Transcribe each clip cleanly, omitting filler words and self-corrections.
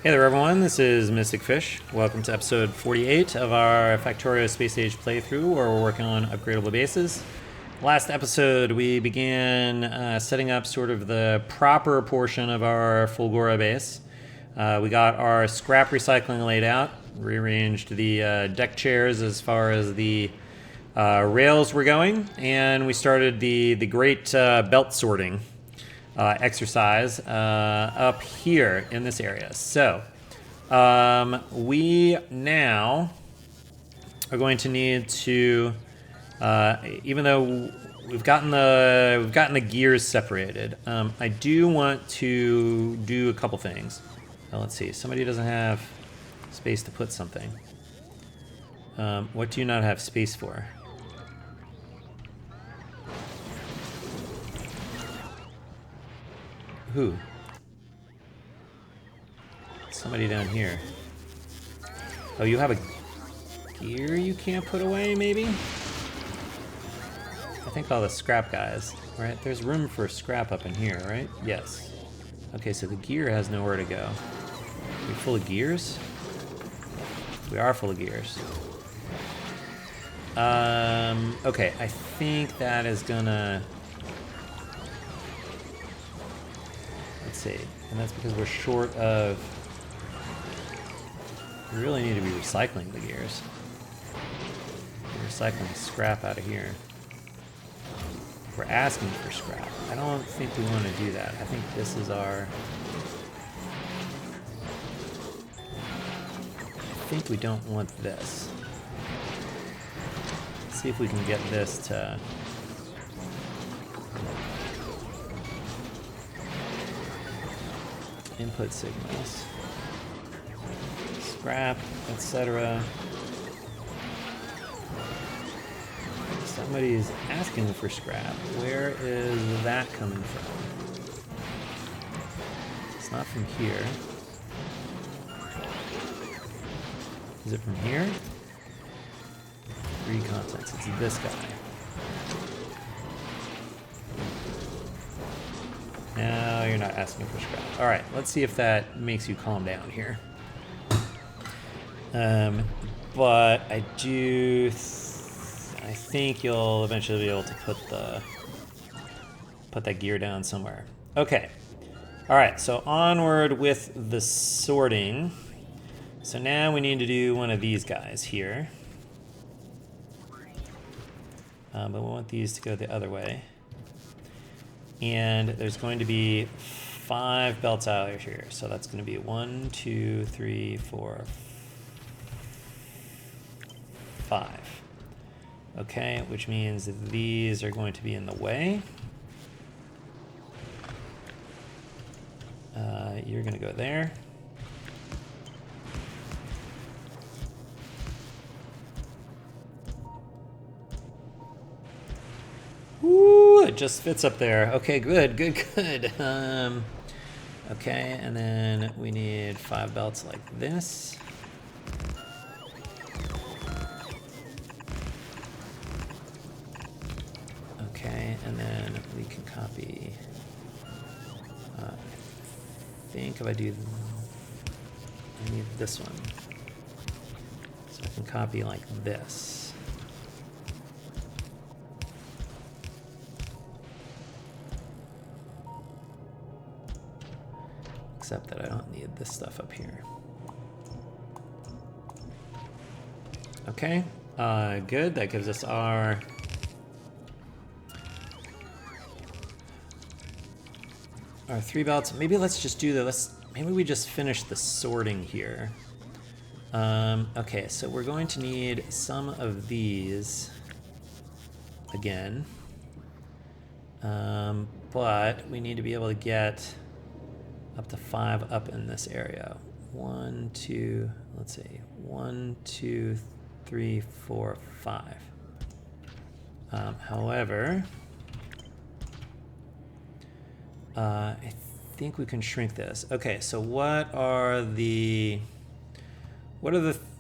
Hey there everyone, this is Mystic Fish. Welcome to episode 48 of our Factorio Space Age playthrough where we're working on upgradable bases. Last episode we began setting up sort of the proper portion of our Fulgora base. We got our scrap recycling laid out, rearranged the deck chairs as far as the rails were going, and we started the great belt sorting exercise up here in this area. So we now are going to need to, even though we've gotten the gears separated, I do want to do a couple things. Let's see. Somebody doesn't have space to put something. What do you not have space for? Who? Somebody down here. Oh, you have a gear you can't put away, maybe? I think all the scrap guys, right? There's room for scrap up in here, right? Yes. Okay, so the gear has nowhere to go. Are we full of gears? We are full of gears. Okay, I think that is gonna... Let's see. And that's because we're short of... We really need to be recycling the gears. We're recycling scrap out of here. We're asking for scrap. I don't think we want to do that. I think this is our... I think we don't want this. Let's see if we can get this to... Input signals. Scrap, etc. Somebody is asking for scrap. Where is that coming from? It's not from here. Is it from here? 3 contacts. It's this guy. No, you're not asking for scrap. All right, let's see if that makes you calm down here. But I do... I think you'll eventually be able to put that gear down somewhere. Okay. All right, so onward with the sorting. So now we need to do one of these guys here. But we want these to go the other way. And there's going to be 5 belts out here. So that's going to be 1, 2, 3, 4, 5. Okay, which means that these are going to be in the way. You're going to go there. Woo, it just fits up there. Okay, good. Okay, and then we need 5 belts like this. Okay, and then we can copy. I think if I do, I need this one. So I can copy like this. Except that I don't need this stuff up here. Okay, good. That gives us our our 3 belts. Maybe let's just do maybe we just finish the sorting here. Okay, so we're going to need some of these again. But we need to be able to get up to 5 up in this area. 1, 2, let's see. 1, 2, 3, 4, 5. However, I think we can shrink this. Okay, so what are the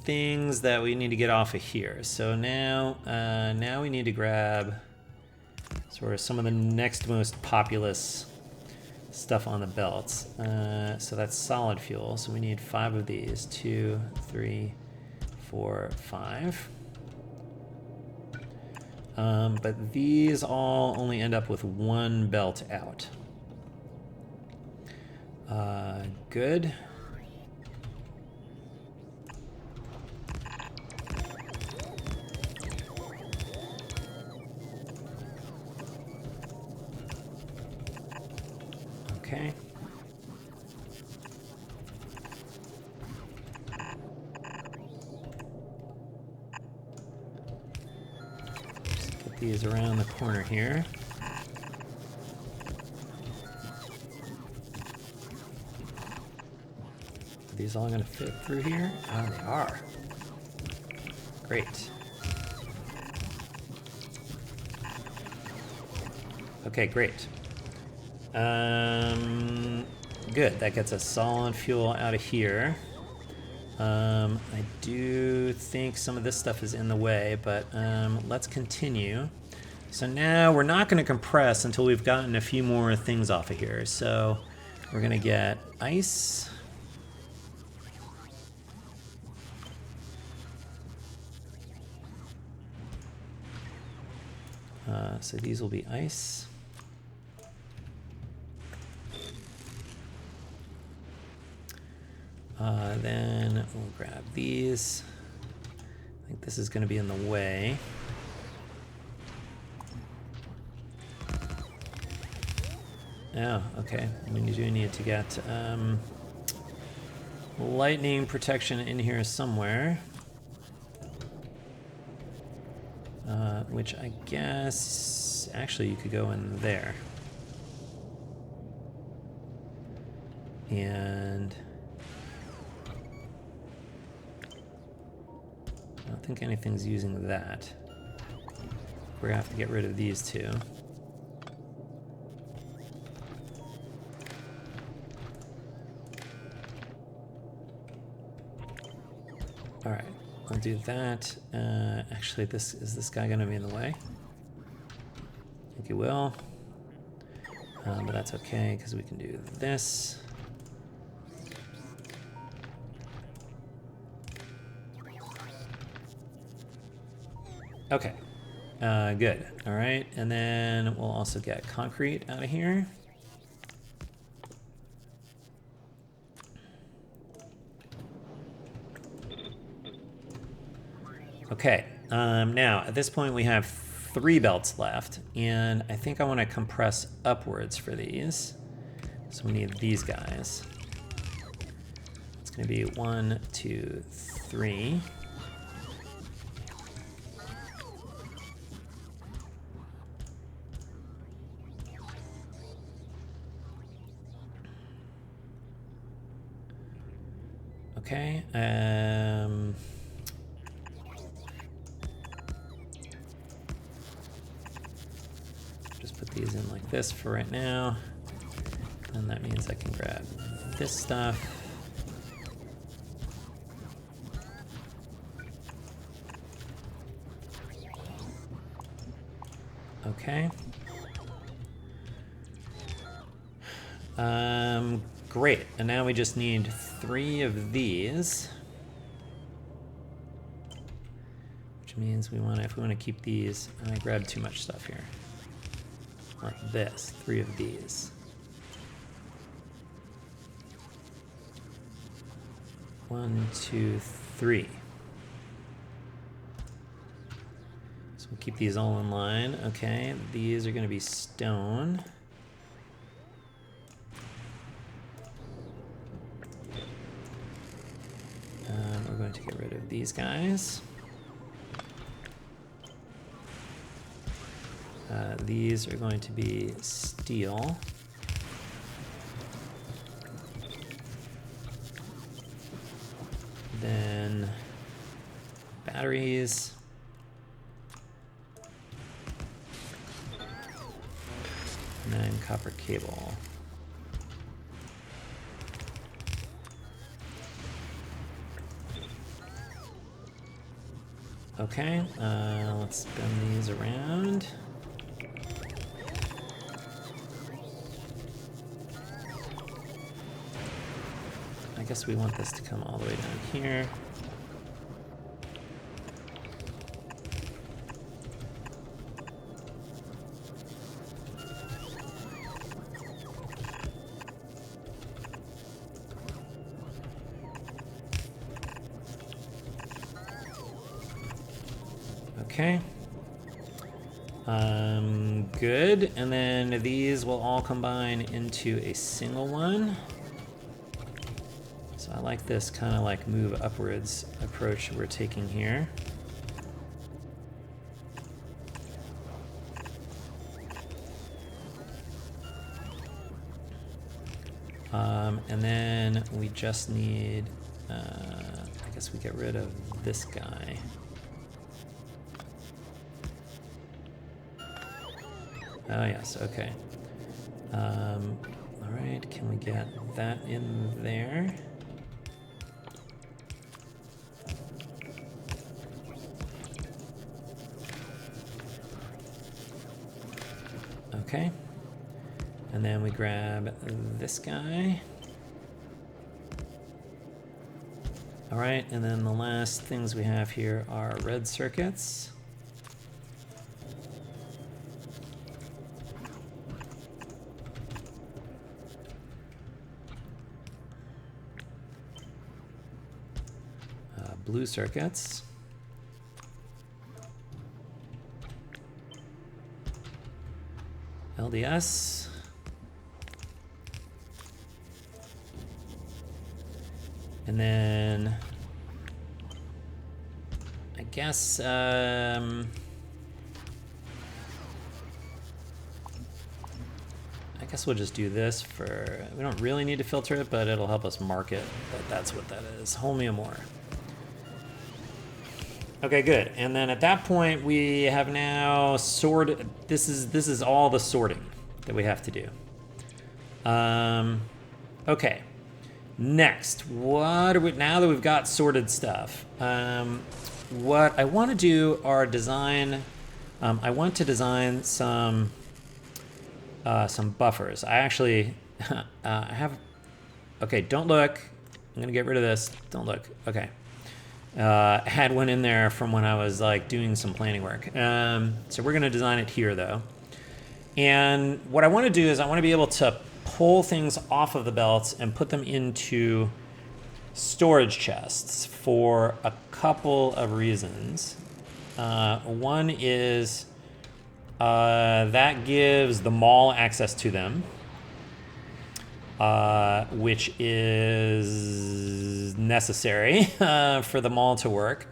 things that we need to get off of here? So now we need to grab sort of some of the next most populous stuff on the belts. So that's solid fuel. So we need 5 of these. 2, 3, 4, 5. But these all only end up with 1 belt out. Good. Okay. Just get these around the corner here. Are these all going to fit through here? Oh, they are. Great. Okay, great. Good, that gets us solid fuel out of here. I do think some of this stuff is in the way, but let's continue. So now we're not going to compress until we've gotten a few more things off of here. So we're going to get ice. So these will be ice. Then we'll grab these. I think this is going to be in the way. Oh, okay. We do need to get lightning protection in here somewhere. Which I guess actually you could go in there. And I don't think anything's using that. We're gonna have to get rid of these two. All right, I'll do that. Actually, is this guy gonna be in the way? I think he will. But that's okay, because we can do this. Okay, good. All right, and then we'll also get concrete out of here. Okay, now at this point we have 3 belts left, and I think I want to compress upwards for these. So we need these guys. It's going to be 1, 2, 3. Okay, just put these in like this for right now, and that means I can grab this stuff. Okay. Great, and now we just need 3 of these, which means if we want to keep these, I grabbed too much stuff here. Like this, 3 of these. One, 2, 3. So we'll keep these all in line. Okay, these are going to be stone. We're going to get rid of these guys. These are going to be steel. Then batteries. And then copper cable. Okay, let's spin these around. I guess we want this to come all the way down here. Okay. Good. And then these will all combine into a single one. So I like this kind of like move upwards approach we're taking here. And then we just need, I guess we get rid of this guy. Oh yes, okay. All right, can we get that in there? Okay. And then we grab this guy. All right, and then the last things we have here are red circuits. Blue circuits. LDS. And then I guess we'll just do this for, we don't really need to filter it, but it'll help us mark it. But that's what that is. Holmium ore. Okay, good. And then at that point, we have now sorted. This is all the sorting that we have to do. Okay. Next, what are we, now that we've got sorted stuff? What I want to do are design. I want to design some buffers. I actually I have. Okay, don't look. I'm gonna get rid of this. Don't look. Okay. Had one in there from when I was like doing some planning work. So we're gonna design it here though. And what I want to do is I want to be able to pull things off of the belts and put them into storage chests for a couple of reasons. One is that gives the mall access to them, which is necessary for the mall to work.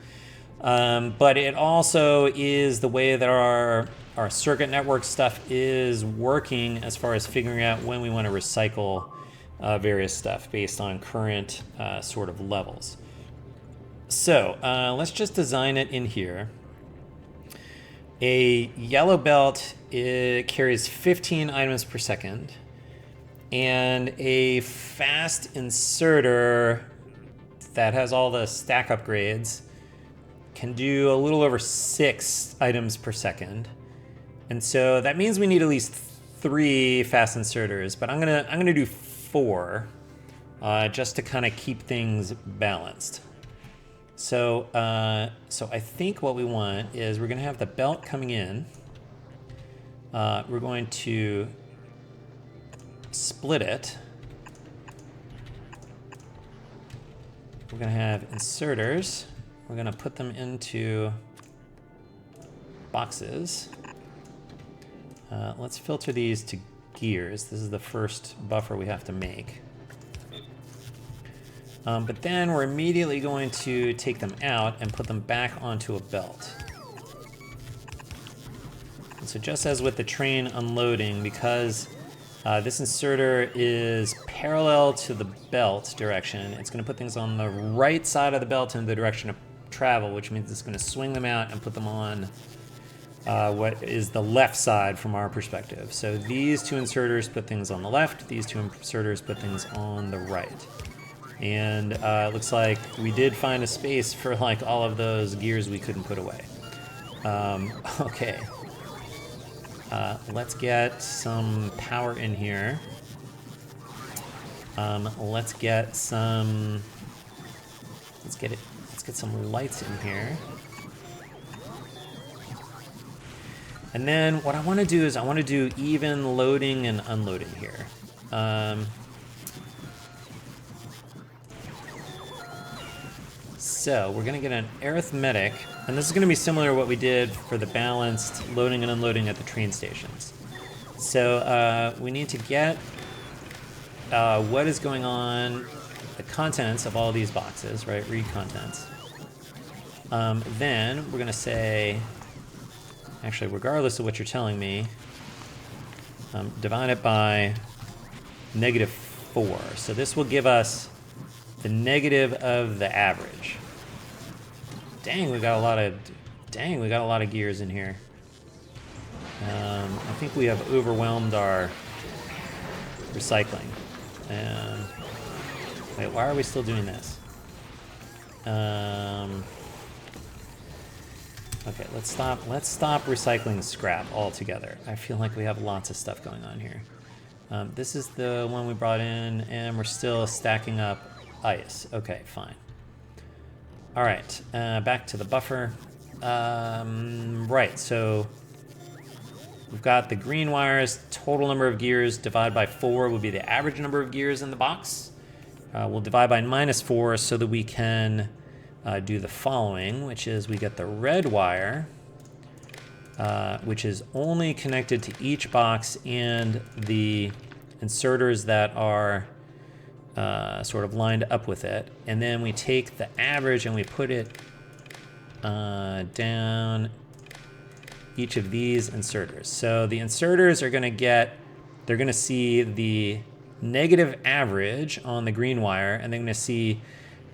But it also is the way that our circuit network stuff is working as far as figuring out when we want to recycle various stuff based on current sort of levels. So let's just design it in here. A yellow belt, it carries 15 items per second, and a fast inserter that has all the stack upgrades can do a little over 6 items per second. And so that means we need at least 3 fast inserters, but I'm gonna do 4 just to kind of keep things balanced. So I think what we want is we're gonna have the belt coming in. We're going to split it. We're gonna have inserters. We're gonna put them into boxes. Let's filter these to gears. This is the first buffer we have to make. But then we're immediately going to take them out and put them back onto a belt. And so just as with the train unloading, because this inserter is parallel to the belt direction, it's going to put things on the right side of the belt in the direction of travel, which means it's going to swing them out and put them on what is the left side from our perspective. So these 2 inserters put things on the left, these 2 inserters put things on the right. And it looks like we did find a space for like all of those gears we couldn't put away. Okay. Let's get some power in here. Let's get some. Let's get some lights in here. And then what I want to do is I want to do even loading and unloading here. So we're going to get an arithmetic, and this is going to be similar to what we did for the balanced loading and unloading at the train stations. So we need to get what is going on, the contents of all these boxes, right? Read contents. Then we're going to say, actually, regardless of what you're telling me, divide it by -4. So this will give us the negative of the average. Dang, we got a lot of gears in here. I think we have overwhelmed our recycling. Wait, why are we still doing this? Okay, let's stop recycling scrap altogether. I feel like we have lots of stuff going on here. This is the one we brought in, and we're still stacking up ice. Okay, fine. All right, back to the buffer. Right, so we've got the green wires. Total number of gears divided by 4 would be the average number of gears in the box. We'll divide by -4 so that we can do the following, which is we get the red wire, which is only connected to each box and the inserters that are sort of lined up with it. And then we take the average and we put it down each of these inserters. So the inserters are they're going to see the negative average on the green wire, and they're going to see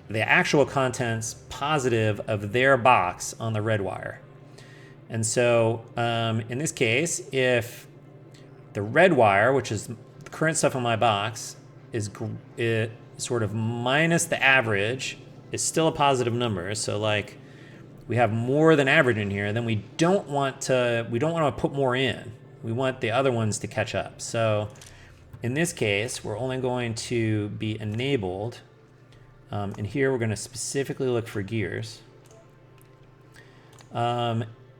the actual contents positive of their box on the red wire. And so in this case, if the red wire, which is the current stuff in my box, is sort of minus the average, is still a positive number. So like we have more than average in here, then we don't want to put more in. We want the other ones to catch up. So in this case, we're only going to be enabled. And here we're going to specifically look for gears.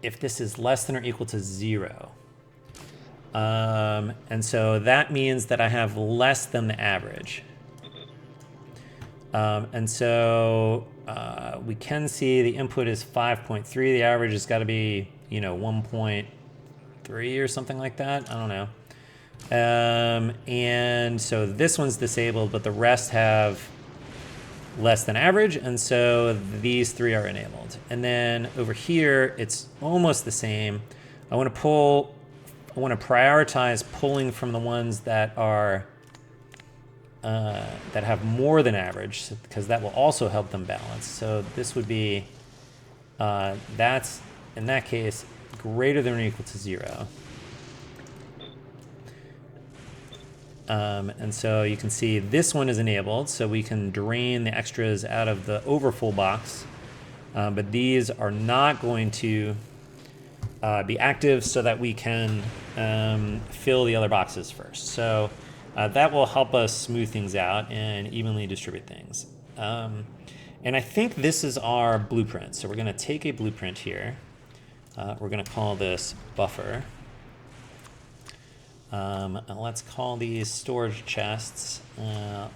If this is less than or equal to 0. And so that means that I have less than the average. And so we can see the input is 5.3. The average has got to be, 1.3 or something like that. I don't know. And so this one's disabled, but the rest have less than average, and so these 3 are enabled. And then over here, it's almost the same. I want to prioritize pulling from the ones that are that have more than average, because that will also help them balance. So this would be that's in that case greater than or equal to 0. And so you can see this one is enabled, so we can drain the extras out of the overfull box. But these are not going to be active so that we can fill the other boxes first. So that will help us smooth things out and evenly distribute things. And I think this is our blueprint. So we're going to take a blueprint here. We're going to call this buffer. And let's call these storage chests.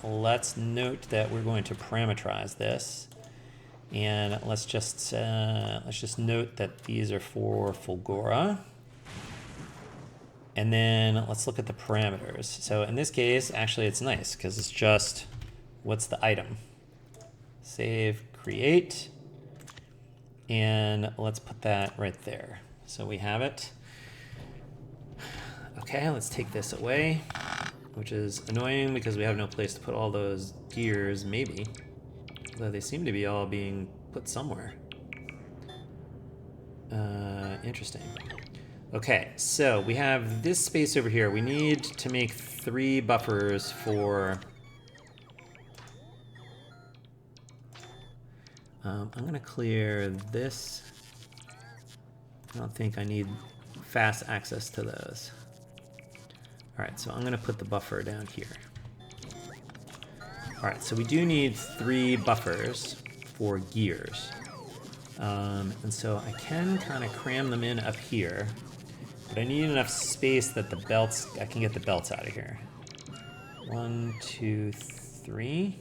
Let's note that we're going to parameterize this, and let's just note that these are for Fulgora. And then let's look at the parameters. So in this case, actually, it's nice because it's just what's the item. Save, create, and let's put that right there. So we have it. Okay, let's take this away, which is annoying because we have no place to put all those gears, maybe. Although they seem to be all being put somewhere. Interesting. Okay, so we have this space over here. We need to make 3 buffers for... I'm going to clear this. I don't think I need fast access to those. All right, so I'm going to put the buffer down here. All right, so we do need 3 buffers for gears. And so I can kind of cram them in up here, but I need enough space that the belts, I can get the belts out of here. 1, 2, 3.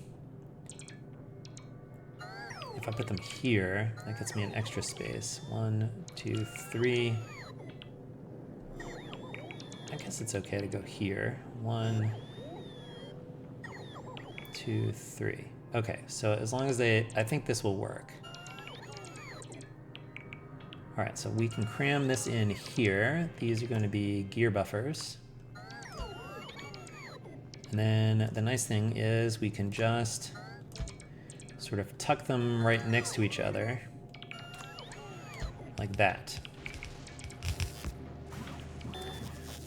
If I put them here, that gets me an extra space. 1, 2, 3. I guess it's okay to go here. 1, 2, 3. Okay, so as long as I think this will work. All right, so we can cram this in here. These are going to be gear buffers. And then the nice thing is we can just sort of tuck them right next to each other, like that.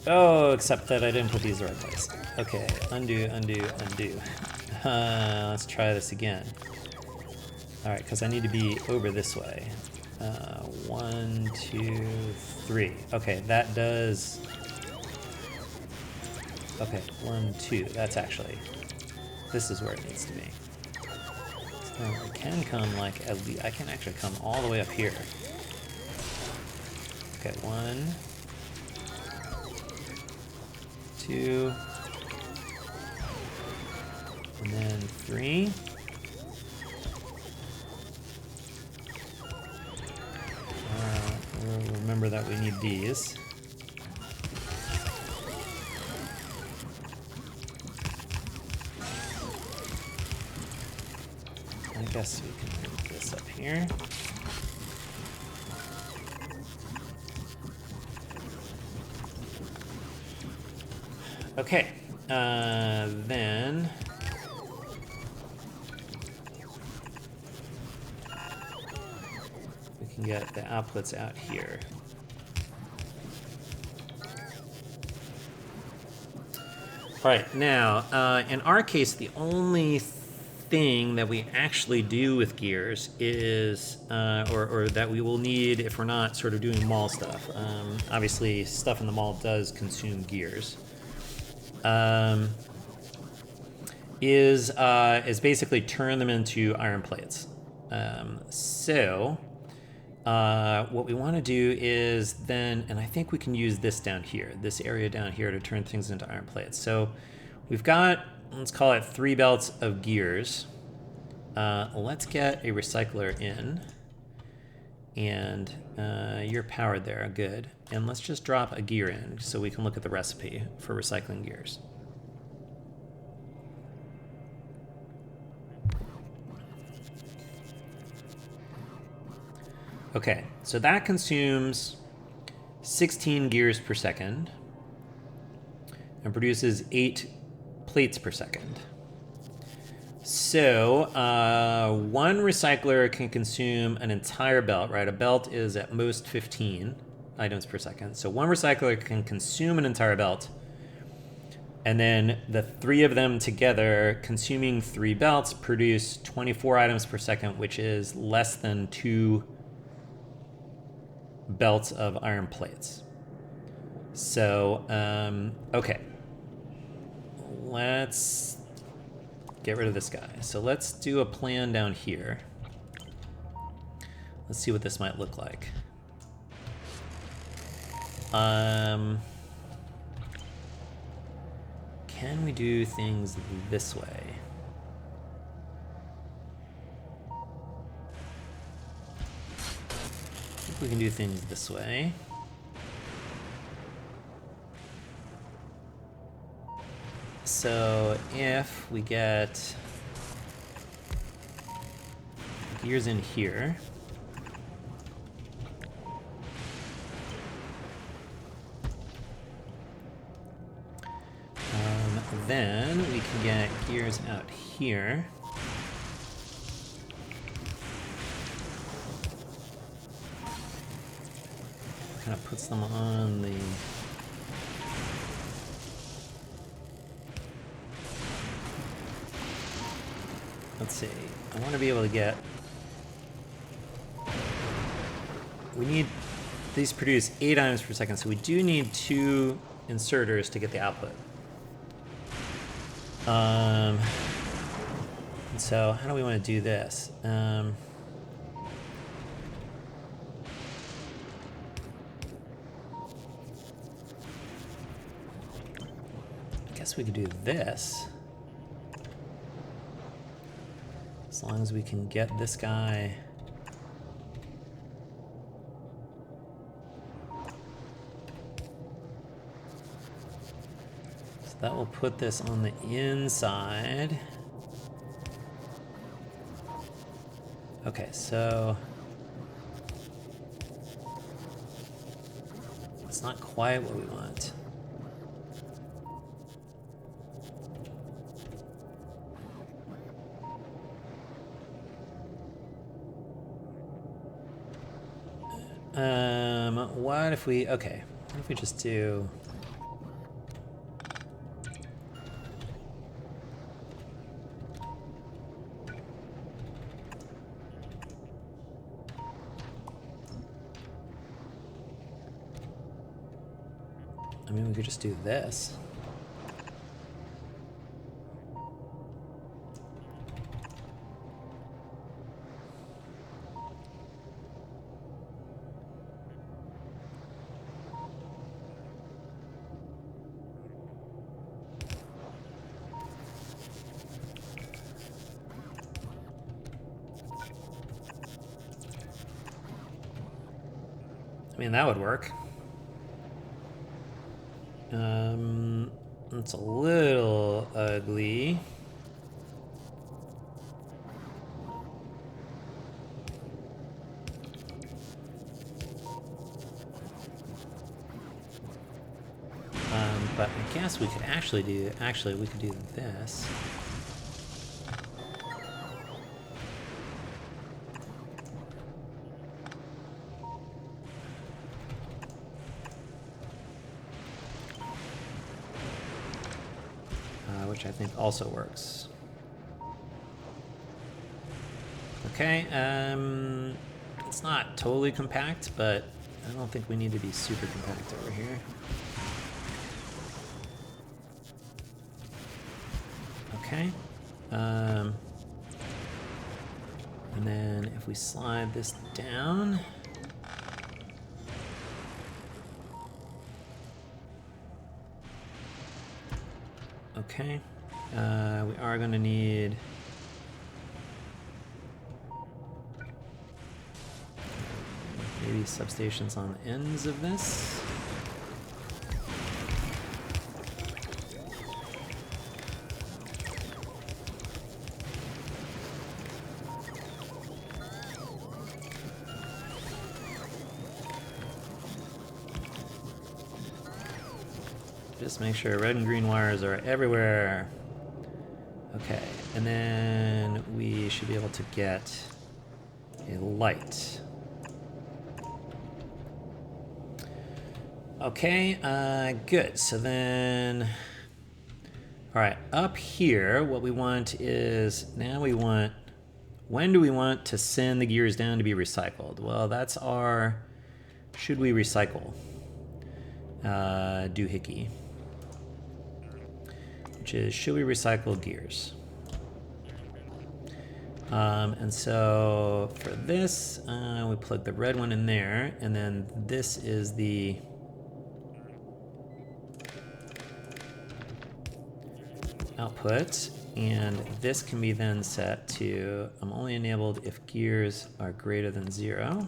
Oh, except that I didn't put these the right place. Okay, undo, undo, undo. Let's try this again. All right, because I need to be over this way. 1, 2, 3. Okay, that does... Okay, 1, 2. That's actually... This is where it needs to be. So I can come like... I can actually come all the way up here. Okay, 1, 2, and then 3. We'll remember that we need these. I guess we can move this up here. Okay, then we can get the outputs out here. All right, now, in our case, the only thing that we actually do with gears is, or that we will need if we're not sort of doing mall stuff. Obviously, stuff in the mall does consume gears. Is basically turn them into iron plates. So what we want to do is then, and I think we can use this down here, this area down here to turn things into iron plates. So we've got, let's call it 3 belts of gears. Let's get a recycler in. And you're powered there, good. And let's just drop a gear in so we can look at the recipe for recycling gears. Okay, so that consumes 16 gears per second and produces 8 plates per second. So 1 recycler can consume an entire belt, right? A belt is at most 15 items per second. So 1 recycler can consume an entire belt, and then the 3 of them together, consuming 3 belts, produce 24 items per second, which is less than 2 belts of iron plates. So, okay. Let's get rid of this guy. So let's do a plan down here. Let's see what this might look like. Can we do things this way? I think we can do things this way. So if we get gears in here, then we can get gears out here. Kind of puts them on the... Let's see, I want to be able to get... We need... These produce 8 items per second, so we do need 2 inserters to get the output. so how do we want to do this? I guess we could do this. As long as we can get this guy. So that will put this on the inside. Okay, so it's not quite what we want. What if we, okay, what if we just do, I mean, we could just do this. I mean, that would work. It's a little ugly. But I guess we could actually do, we could do this. Which I think also works. Okay, it's not totally compact, but I don't think we need to be super compact over here. Okay, and then if we slide this down, okay, we are going to need maybe substations on the ends of this. Just make sure red and green wires are everywhere. Okay, and then we should be able to get a light. Okay, good. So then, all right, up here, what we want is, now we want, when do we want to send the gears down to be recycled? Well, that's our, should we recycle? Doohickey. Which is, should we recycle gears? And so for this, we plug the red one in there, and then this is the output, and this can be then set to, I'm only enabled if gears are greater than 0.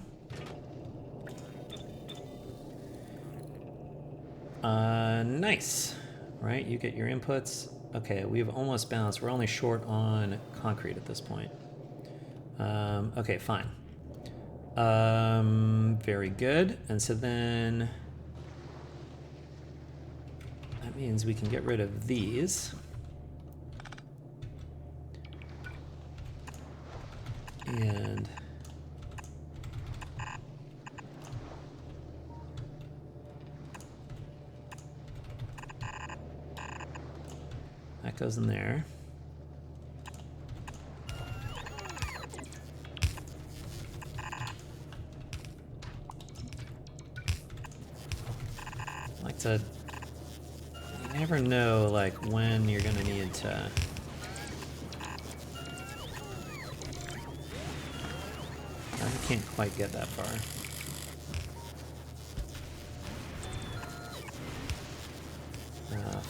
Nice. Right, you get your inputs. Okay, we've almost balanced. We're only short on concrete at this point. Okay, fine. Very good. And so then that means we can get rid of these. And that goes in there. I like to, you never know like when you're gonna need to can't quite get that far.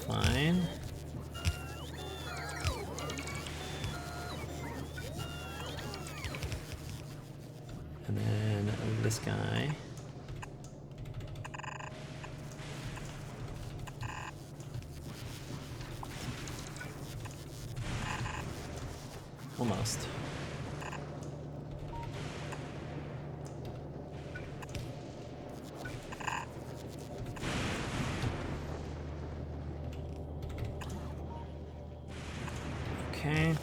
Fine. And then this guy. Almost. Okay.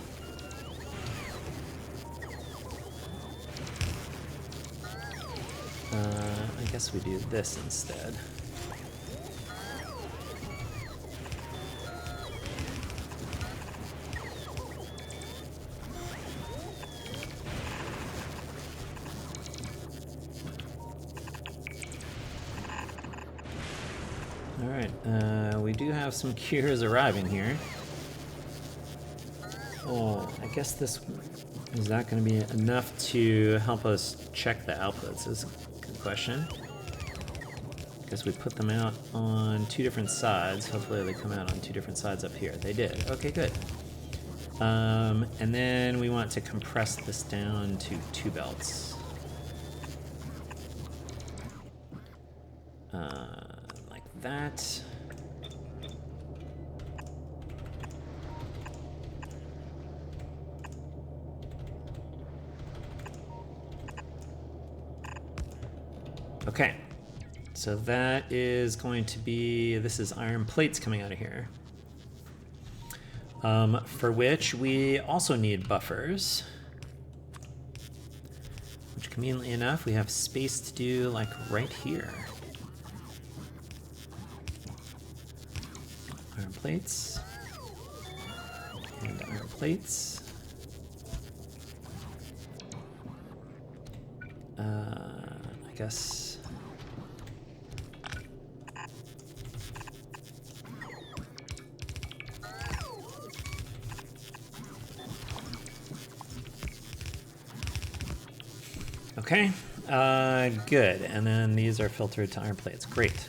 I guess we do this instead. All right, we do have some gears arriving here. Oh, I guess this is not going to be enough to help us check the outputs. Is a good question. Guess we put them out on two different sides. Hopefully they come out on two different sides up here. They did. Okay, good. And then we want to compress this down to 2 belts. Like that. Okay, so that is going to be, this is iron plates coming out of here. For which we also need buffers. Which conveniently enough, we have space to do like right here. Iron plates. And iron plates. I guess... Okay, good. And then these are filtered to iron plates. Great.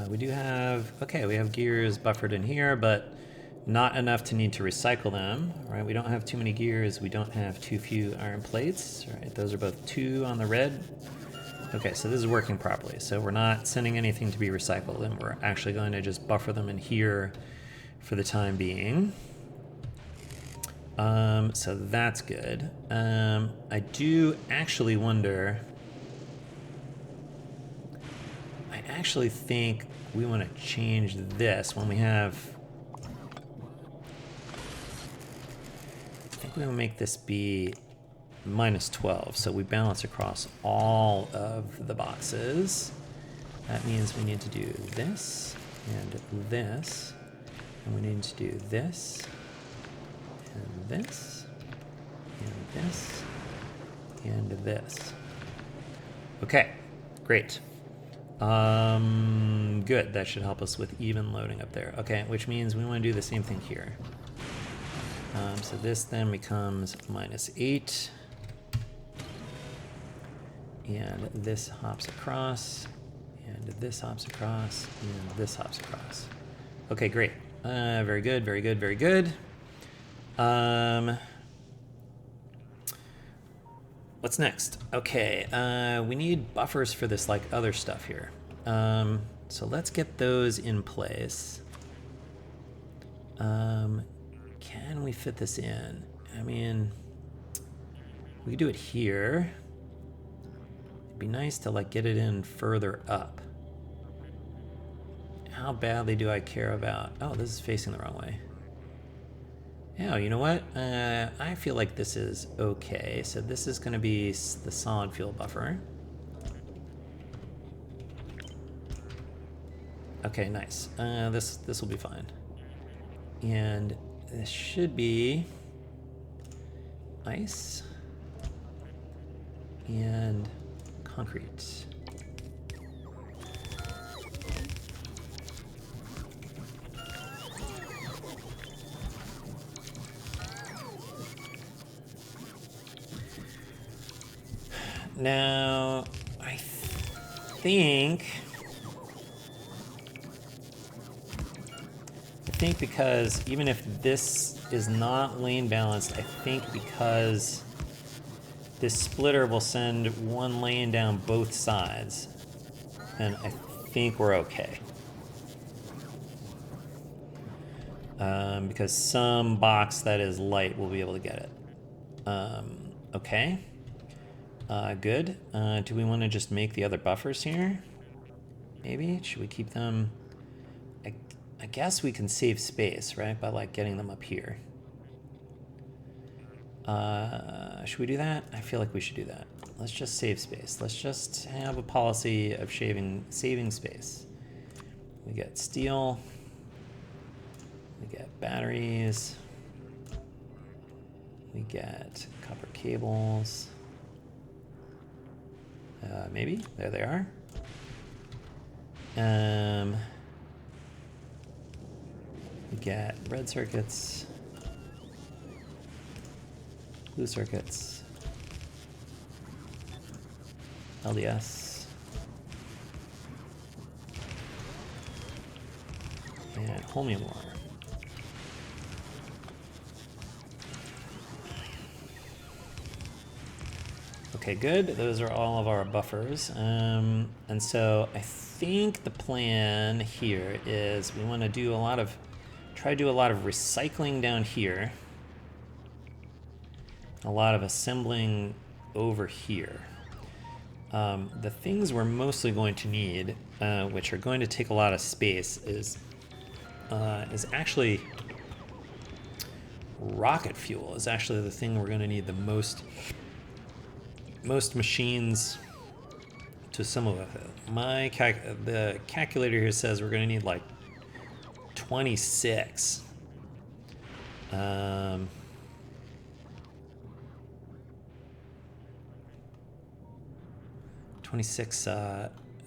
We do have, okay, we have gears buffered in here, but not enough to need to recycle them, right? We don't have too many gears. We don't have too few iron plates, right? Those are both 2 on the red. Okay, so this is working properly. So we're not sending anything to be recycled, and we're actually going to just buffer them in here for the time being. So that's good. I do actually wonder, I actually think we want to change this when we have, I think we will make this be -12, so we balance across all of the boxes. That means we need to do this, and this, and we need to do this, and this, and this, and this. Okay, great. Good, that should help us with even loading up there. Okay, which means we want to do the same thing here. So this then becomes -8. And this hops across, and this hops across, and this hops across. Okay, great. Very good, very good, very good. What's next? Okay, we need buffers for this like other stuff here. So let's get those in place. Can we fit this in? I mean, we could do it here. It'd be nice to like get it in further up. How badly do I care about... Oh, this is facing the wrong way. Yeah, you know what? I feel like this is okay. So this is going to be the solid fuel buffer. Okay, nice. This will be fine. And this should be ice and concrete. Now, I think because even if this is not lane balanced, I think because this splitter will send one lane down both sides, and I think we're okay. Because some box that is light will be able to get it. Okay. Good. Do we want to just make the other buffers here? Maybe? Should we keep them? I guess we can save space, right? By like getting them up here. Should we do that? I feel like we should do that. Let's just save space. Let's just have a policy of saving space. We get steel. We get batteries. We get copper cables. Maybe. There they are. We get red circuits, blue circuits, LDS, and holmium wire. Okay, good. Those are all of our buffers. And so I think the plan here is we want to do try to do a lot of recycling down here. A lot of assembling over here. The things we're mostly going to need, which are going to take a lot of space, is actually rocket fuel is actually the thing we're going to need the most machines to assemble with it. The calculator here says we're going to need like 26. 26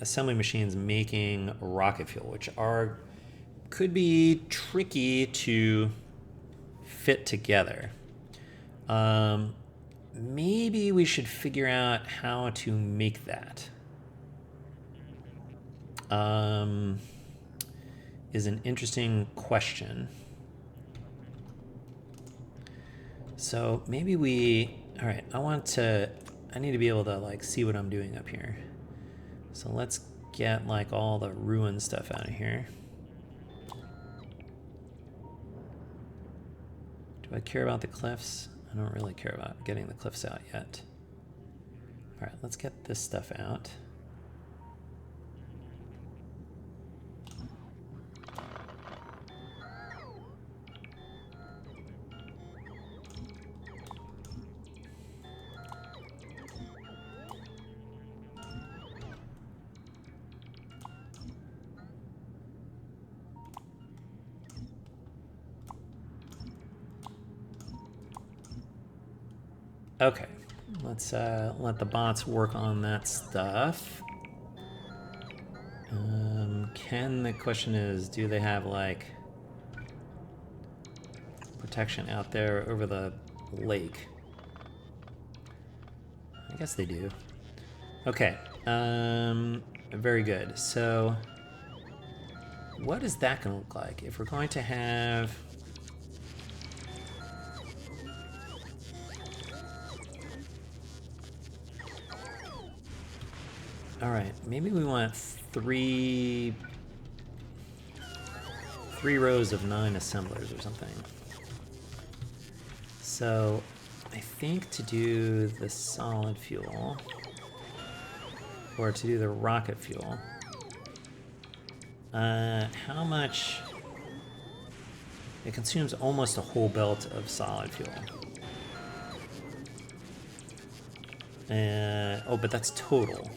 assembly machines making rocket fuel, which could be tricky to fit together. Maybe we should figure out how to make that. Is an interesting question. So maybe all right, I need to be able to like see what I'm doing up here. So let's get like all the ruin stuff out of here. Do I care about the cliffs? I don't really care about getting the cliffs out yet. All right, let's get this stuff out. Okay, let's let the bots work on that stuff. The question is, do they have like protection out there over the lake? I guess they do. Okay, very good. So what is that going to look like if we're going to have... All right, maybe we want three rows of 9 assemblers or something. So I think to do the solid fuel, or to do the rocket fuel, how much... It consumes almost a whole belt of solid fuel. Oh, but that's total.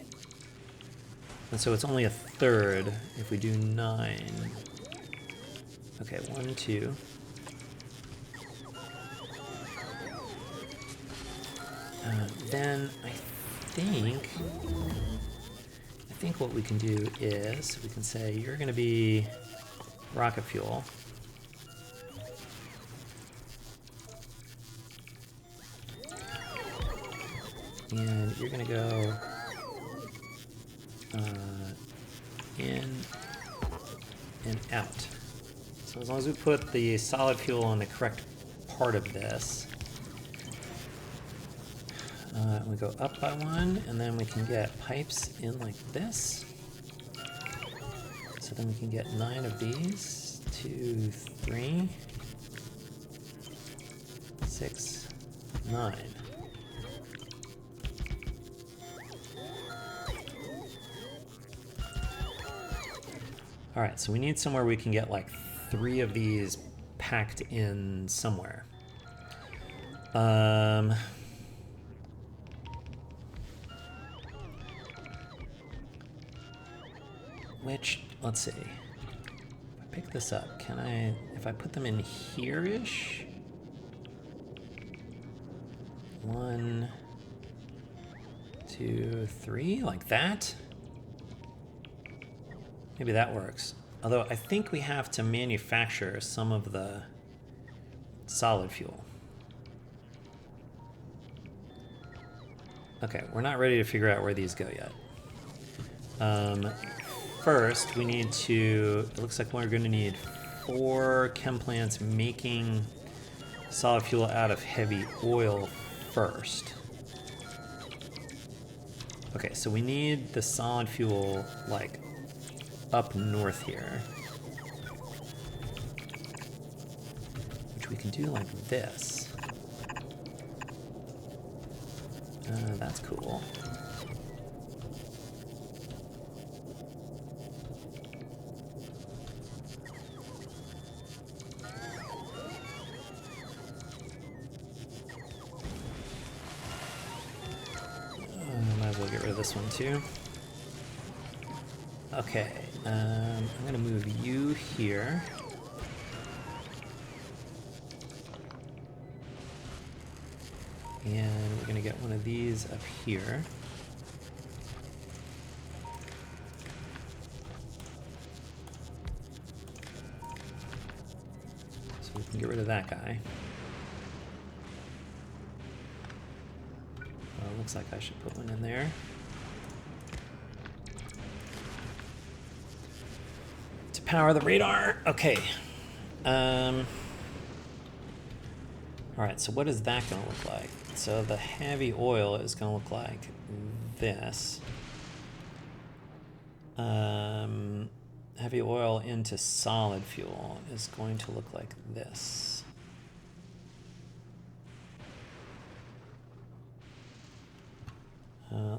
And so it's only a third if we do 9. Okay, 1, 2. Then I think what we can do is we can say you're going to be rocket fuel. And you're gonna go in and out. So as long as we put the solid fuel on the correct part of this, we go up by one, and then we can get pipes in like this. So then we can get 9 of these. 2, 3, 6, 9. All right, so we need somewhere we can get like 3 of these packed in somewhere. Which, let's see. If I pick this up, can I, if I put them in here-ish? 1, 2, 3, like that? Maybe that works. Although I think we have to manufacture some of the solid fuel. Okay, we're not ready to figure out where these go yet. First, we need to, it looks like we're going to need 4 chem plants making solid fuel out of heavy oil first. Okay, so we need the solid fuel like up north here, which we can do like this. That's cool. Might as well get rid of this one too. Okay, I'm gonna move you here. And we're gonna get one of these up here. So we can get rid of that guy. Well, it looks like I should put one in there. To power the radar. Okay. All right, so what is that gonna look like? So the heavy oil is gonna look like this. Heavy oil into solid fuel is going to look like this.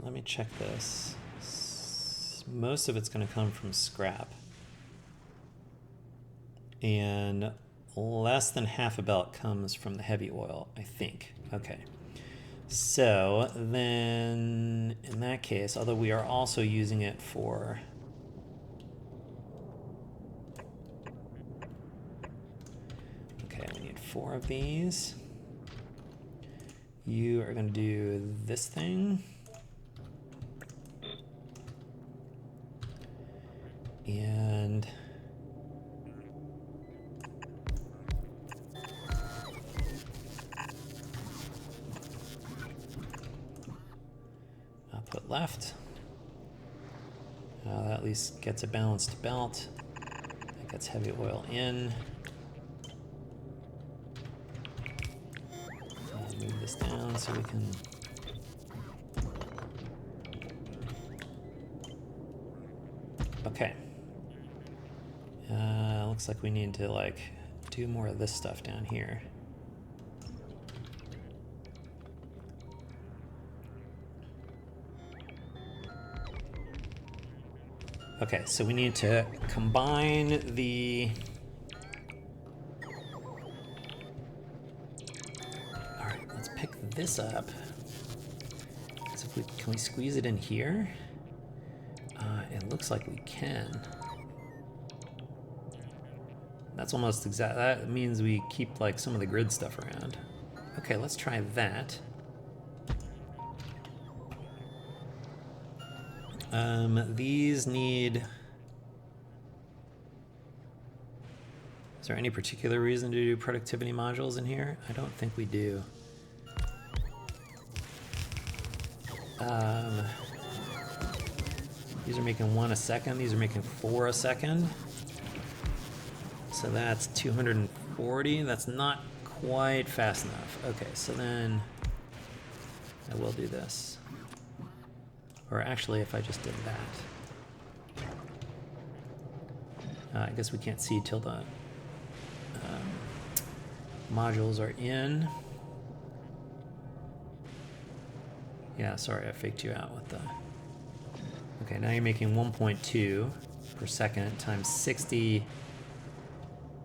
Let me check this. Most of it's gonna come from scrap. And less than half a belt comes from the heavy oil, I think. Okay. So then in that case, although we are also using it for okay, we need 4 of these. You are going to do this thing. And I'll put left. That at least gets a balanced belt. That gets heavy oil in. Move this down so we can okay. Looks like we need to like do more of this stuff down here. Okay, so we need to combine the all right, let's pick this up. So if we can we squeeze it in here? It looks like we can. That's almost exact. That means we keep like some of the grid stuff around. Okay, let's try that. These need. Is there any particular reason to do productivity modules in here? I don't think we do. These are making 1 a second. These are making 4 a second. So that's 240. That's not quite fast enough. Okay, so then I will do this. Or actually, if I just did that. I guess we can't see till the modules are in. Yeah, sorry, I faked you out with the... Okay, now you're making 1.2 per second times 60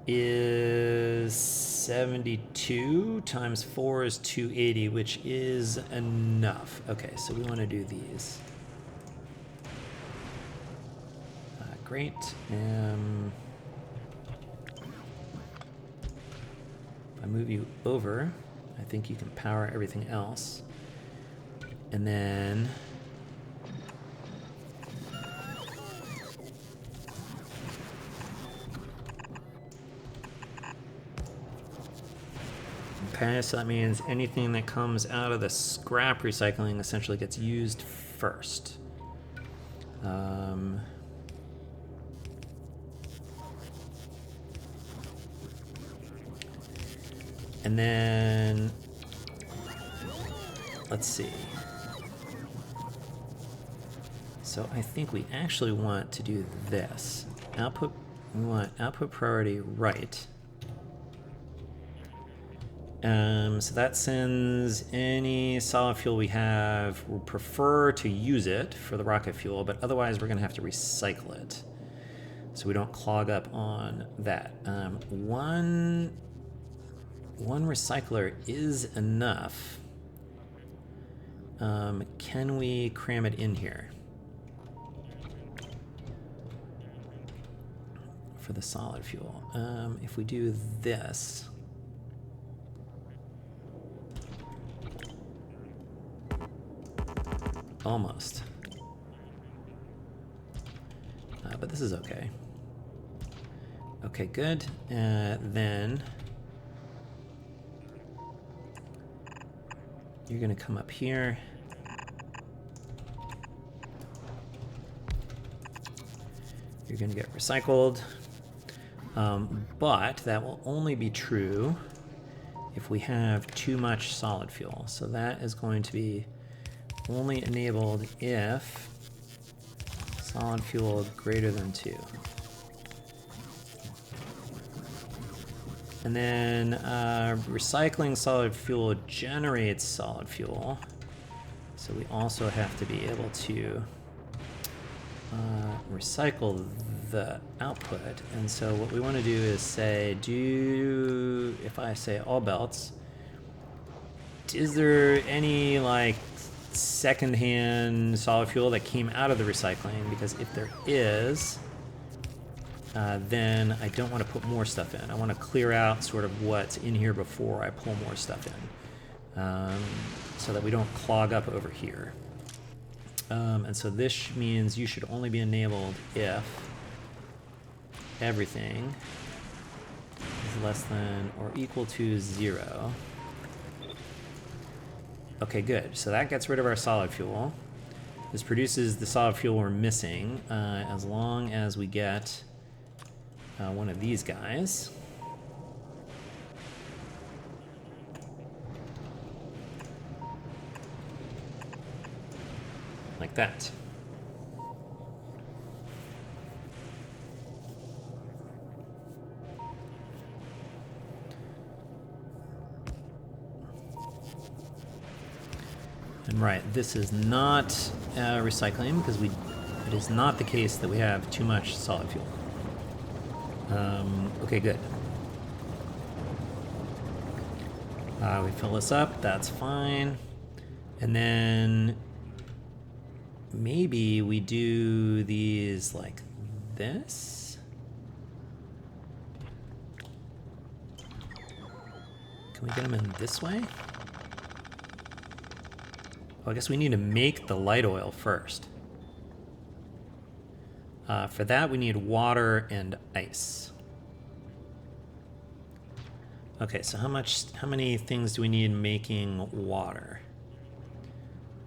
is 72 times 4 is 280, which is enough. Okay, so we want to do these. Great. If I move you over, I think you can power everything else. And then okay, so that means anything that comes out of the scrap recycling essentially gets used first. And then let's see. So I think we actually want to do this. Output, we want output priority right. So that sends any solid fuel we have. We'll prefer to use it for the rocket fuel, but otherwise we're going to have to recycle it. So we don't clog up on that. One recycler is enough. Can we cram it in here? For the solid fuel. If we do this... Almost. But this is okay. Okay, good. Then you're going to come up here. You're going to get recycled. But that will only be true if we have too much solid fuel. So that is going to be only enabled if solid fuel greater than 2. And then recycling solid fuel generates solid fuel. So we also have to be able to recycle the output. And so what we want to do is say, if I say all belts, is there any like secondhand solid fuel that came out of the recycling? Because if there is, then I don't want to put more stuff in. I want to clear out sort of what's in here before I pull more stuff in, so that we don't clog up over here. And so this means you should only be enabled if everything is less than or equal to 0. Okay, good. So that gets rid of our solid fuel. This produces the solid fuel we're missing, as long as we get one of these guys. Like that. And right, this is not recycling because it is not the case that we have too much solid fuel. Okay, good. We fill this up, that's fine. And then maybe we do these like this. Can we get them in this way? Oh, I guess we need to make the light oil first. For that, we need water and ice. Okay, so how many things do we need making water?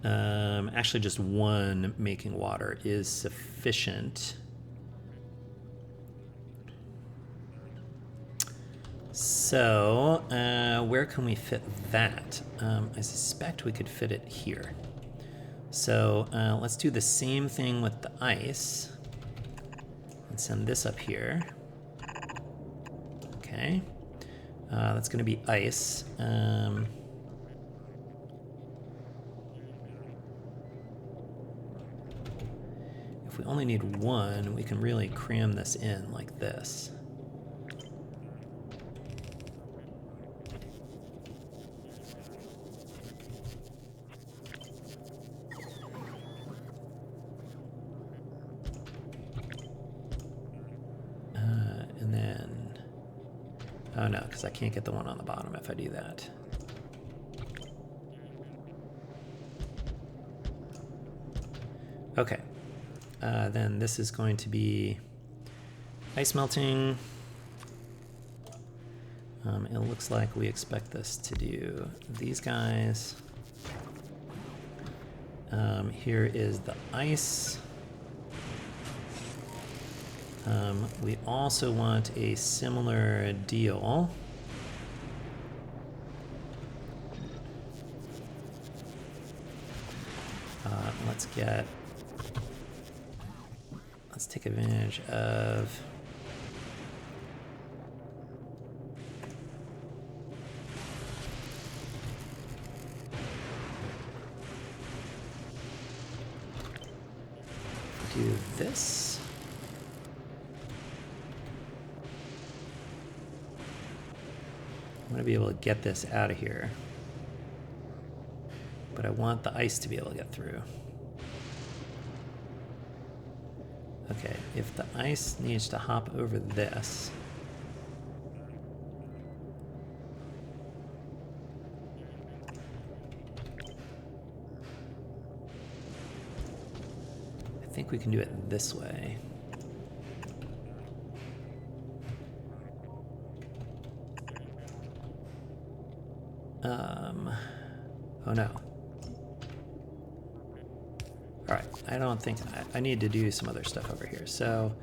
Actually, just one making water is sufficient. So, where can we fit that? I suspect we could fit it here. So, let's do the same thing with the ice. And send this up here. Okay. That's going to be ice. If we only need one, we can really cram this in like this. And then, oh no, because I can't get the one on the bottom if I do that. Okay. Then this is going to be ice melting. It looks like we expect this to do these guys. Here is the ice. We also want a similar deal. Let's take advantage of do this. I'm going to be able to get this out of here, but I want the ice to be able to get through. Okay, if the ice needs to hop over this, I think we can do it this way. Oh no. All right, I don't think, I need to do some other stuff over here. So,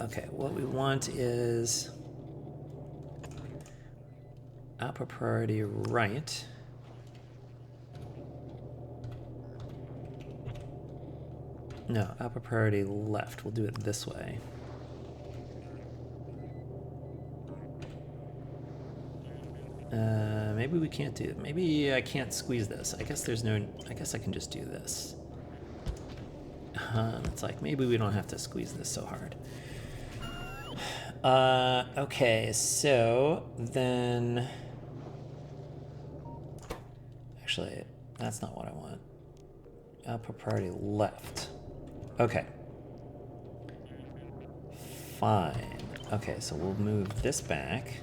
okay, what we want is upper priority right. No, upper priority left. We'll do it this way. Maybe we can't do it. Maybe I can't squeeze this. I guess there's no, I guess I can just do this. It's like, maybe we don't have to squeeze this so hard. Okay, so then, actually, that's not what I want. Upper priority left. Okay. Fine. Okay, so we'll move this back.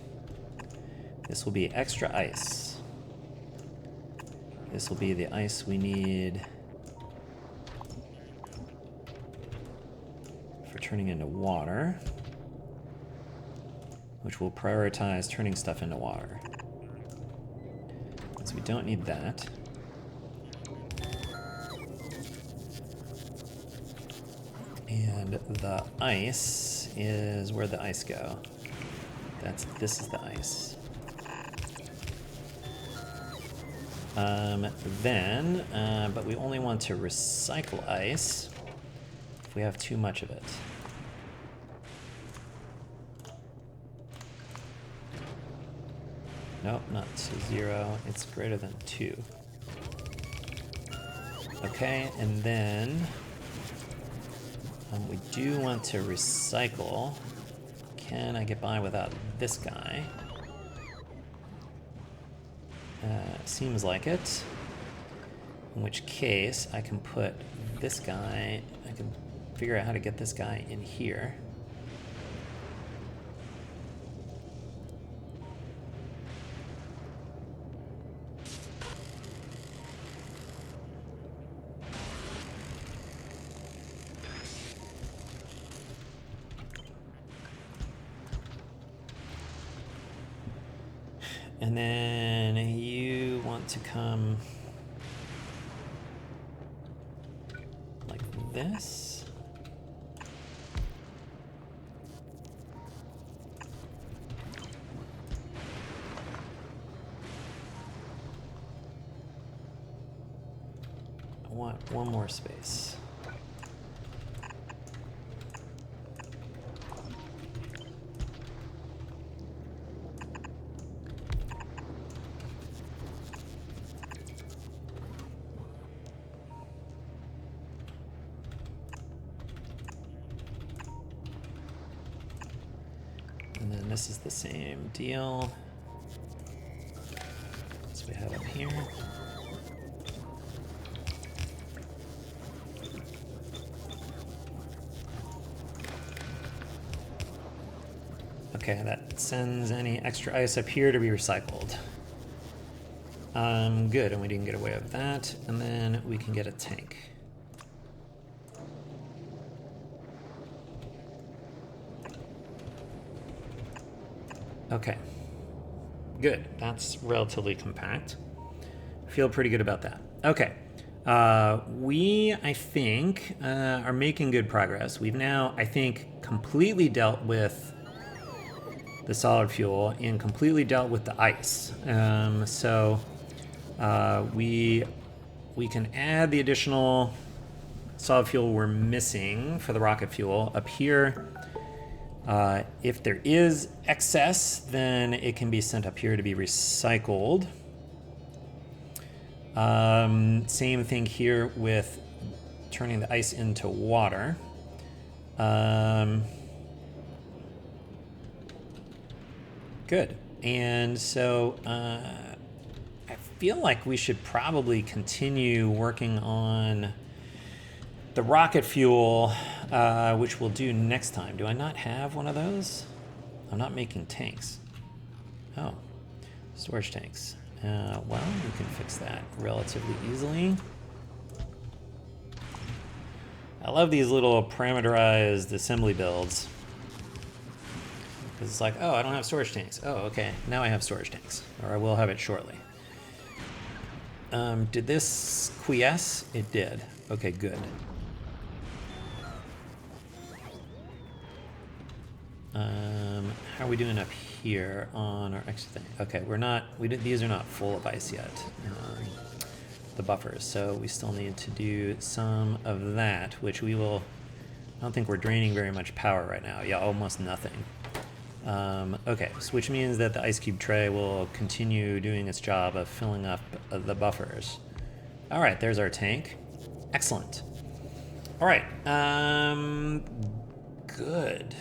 This will be extra ice. This will be the ice we need for turning into water, which will prioritize turning stuff into water. So we don't need that. And the ice is, where'd the ice go? This is the ice. But we only want to recycle ice if we have too much of it. Nope, not to 0. It's greater than 2. Okay, and then we do want to recycle. Can I get by without this guy? Seems like it. In which case, I can put this guy, I can figure out how to get this guy in here. And then you want to come like this. I want one more space. And then this is the same deal as we have up here. Okay, that sends any extra ice up here to be recycled. Good, and we didn't get away with that. And then we can get a tank. Okay, good. That's relatively compact. Feel pretty good about that. Okay, we, I think, are making good progress. We've now, I think, completely dealt with the solid fuel and completely dealt with the ice. So we can add the additional solid fuel we're missing for the rocket fuel up here. If there is excess, then it can be sent up here to be recycled. Same thing here with turning the ice into water. Good. And so I feel like we should probably continue working on the rocket fuel, which we'll do next time. Do I not have one of those? I'm not making tanks. Oh, storage tanks. Well, we can fix that relatively easily. I love these little parameterized assembly builds. Because it's like, oh, I don't have storage tanks. Oh, okay, now I have storage tanks. Or I will have it shortly. Did this quiesce? It did. Okay, good. How are we doing up here on our extra thing? Okay, these are not full of ice yet, the buffers, so we still need to do some of that, which we will, I don't think we're draining very much power right now. Yeah, almost nothing. Okay, so which means that the ice cube tray will continue doing its job of filling up the buffers. All right, there's our tank. Excellent. All right, good.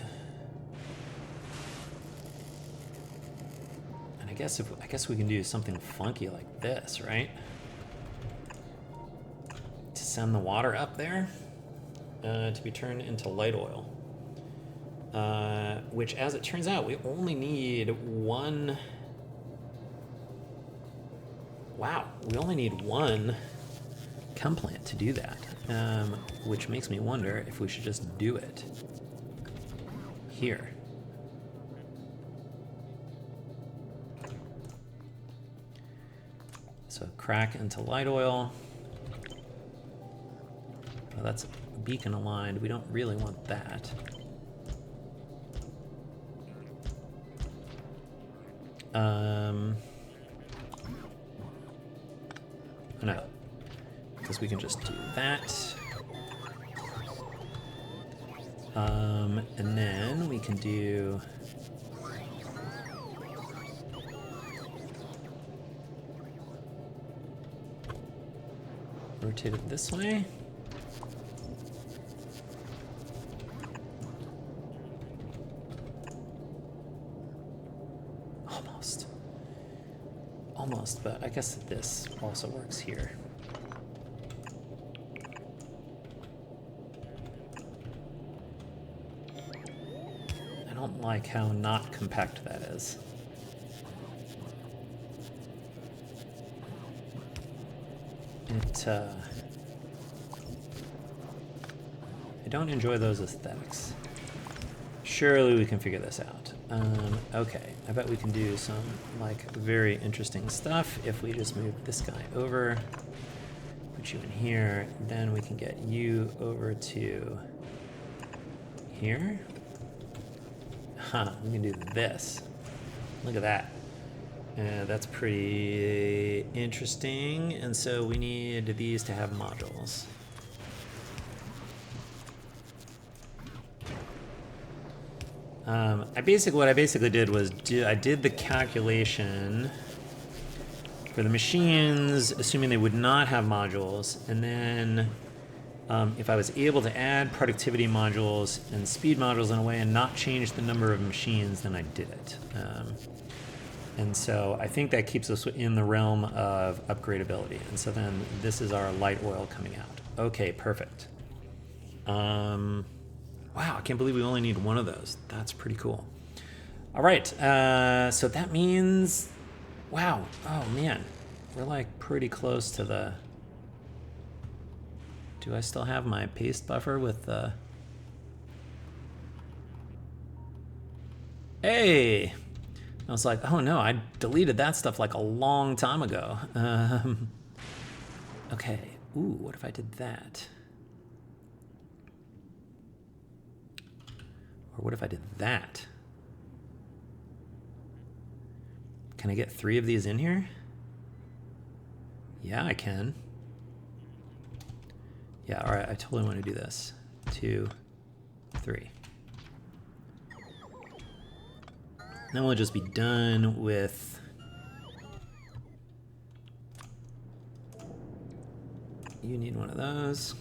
I guess we can do something funky like this, right? To send the water up there to be turned into light oil. Which, as it turns out, we only need one. Wow, we only need one chem plant to do that, which makes me wonder if we should just do it here. So crack into light oil. Oh, that's beacon aligned. We don't really want that. No, because we can just do that. And then we can do rotate it this way. Almost, but I guess this also works here. I don't like how not compact that is. I don't enjoy those aesthetics. Surely we can figure this out. Okay, I bet we can do some like very interesting stuff if we just move this guy over, put you in here, then we can get you over to here. Huh, we can do this. Look at that. That's pretty interesting. And so we need these to have modules. What I basically did was I did the calculation for the machines, assuming they would not have modules, and then if I was able to add productivity modules and speed modules in a way and not change the number of machines, then I did it. And so I think that keeps us in the realm of upgradability. And so then this is our light oil coming out. Okay, perfect. Wow, I can't believe we only need one of those. That's pretty cool. All right, so that means, wow, oh man, we're like pretty close to the, do I still have my paste buffer with the, hey, I was like, oh no, I deleted that stuff like a long time ago. Okay, ooh, what if I did that? Or what if I did that? Can I get 3 of these in here? Yeah, I can. Yeah, all right, I totally want to do this. 2, 3. Then we'll just be done with you need one of those.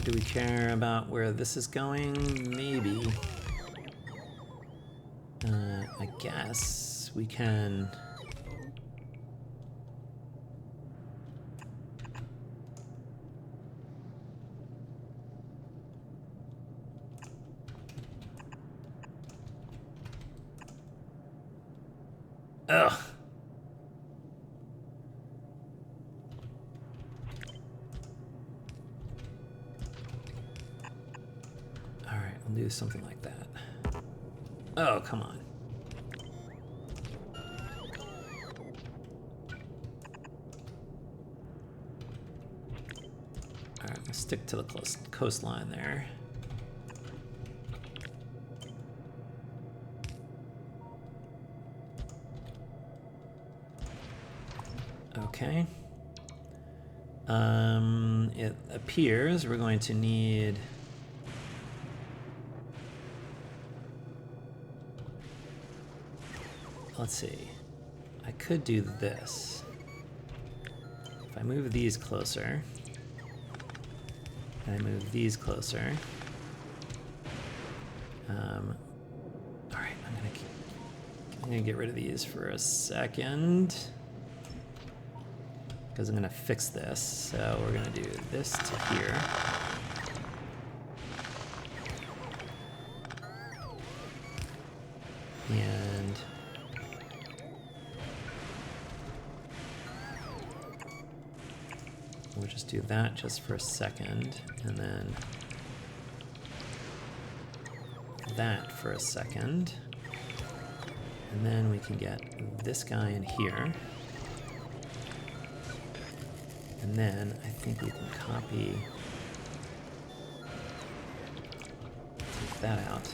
Do we care about where this is going? Maybe. I guess we can. Ugh. All right, we'll do something like that. Oh, come on. All right, let's stick to the coastline there. Okay. It appears we're going to need let's see. I could do this. If I move these closer, and I move these closer. All right, I'm gonna get rid of these for a second because I'm gonna fix this. So we're gonna do this to here. And we'll just do that just for a second, and then that for a second. And then we can get this guy in here. And then I think we can copy, take that out.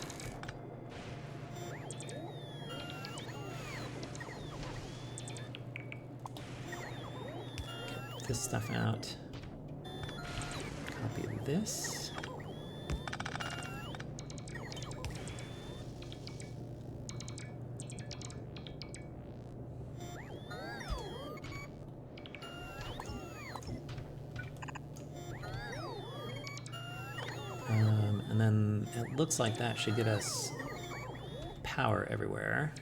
Get this stuff out. Copy this. And then it looks like that should get us power everywhere.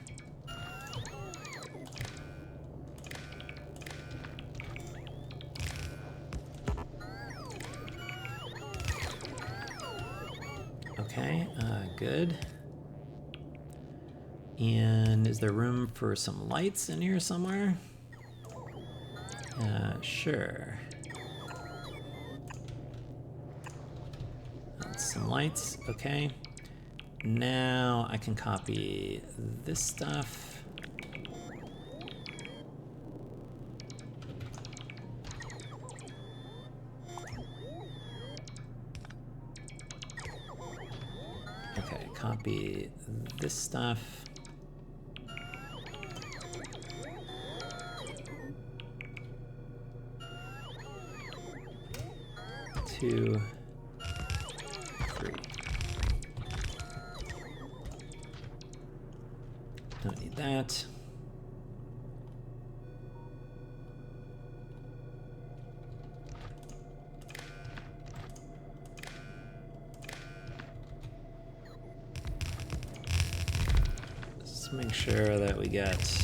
Okay, good. And is there room for some lights in here somewhere? Sure. some lights. Okay. Now I can copy this stuff. Okay, copy this stuff. 2, 3. Don't need that. Let's make sure that we get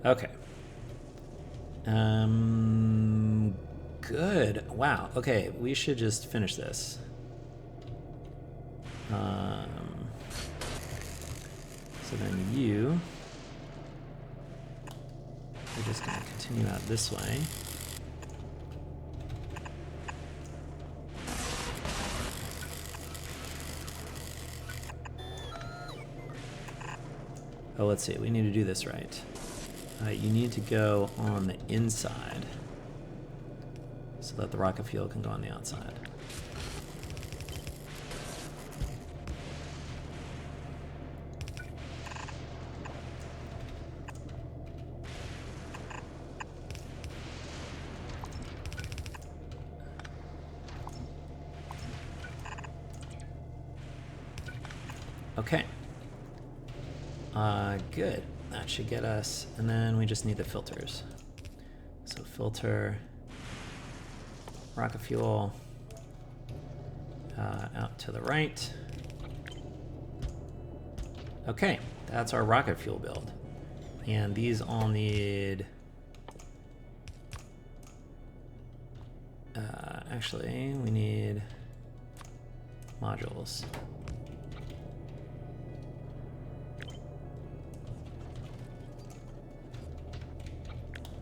okay. Good. Wow. Okay, we should just finish this. So then we're just going to continue out this way. Oh, let's see. We need to do this right. You need to go on the inside so that the rocket fuel can go on the outside. Okay. Good. That should get us, and then we just need the filters. So filter, rocket fuel, out to the right. Okay, that's our rocket fuel build. And these all need, actually, we need modules.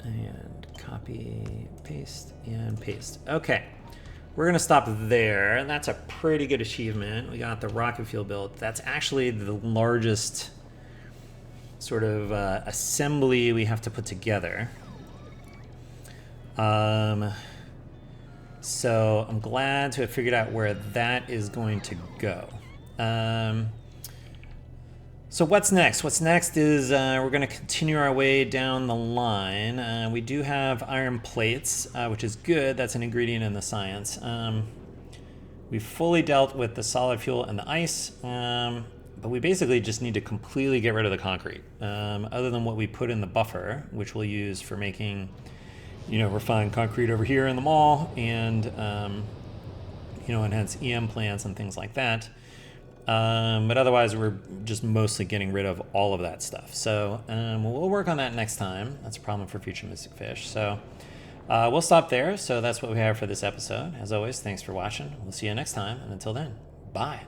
And copy, paste, and paste. Okay, we're gonna stop there. That's a pretty good achievement. We got the rocket fuel built. That's actually the largest sort of assembly we have to put together. So I'm glad to have figured out where that is going to go. So what's next? What's next is we're going to continue our way down the line. We do have iron plates, which is good. That's an ingredient in the science. We've fully dealt with the solid fuel and the ice, but we basically just need to completely get rid of the concrete. Other than what we put in the buffer, which we'll use for making, refined concrete over here in the mall, and and hence EM plants and things like that. But otherwise, we're just mostly getting rid of all of that stuff. So we'll work on that next time. That's a problem for future Mystic Fish. So we'll stop there. So that's what we have for this episode. As always, thanks for watching. We'll see you next time. And until then, bye.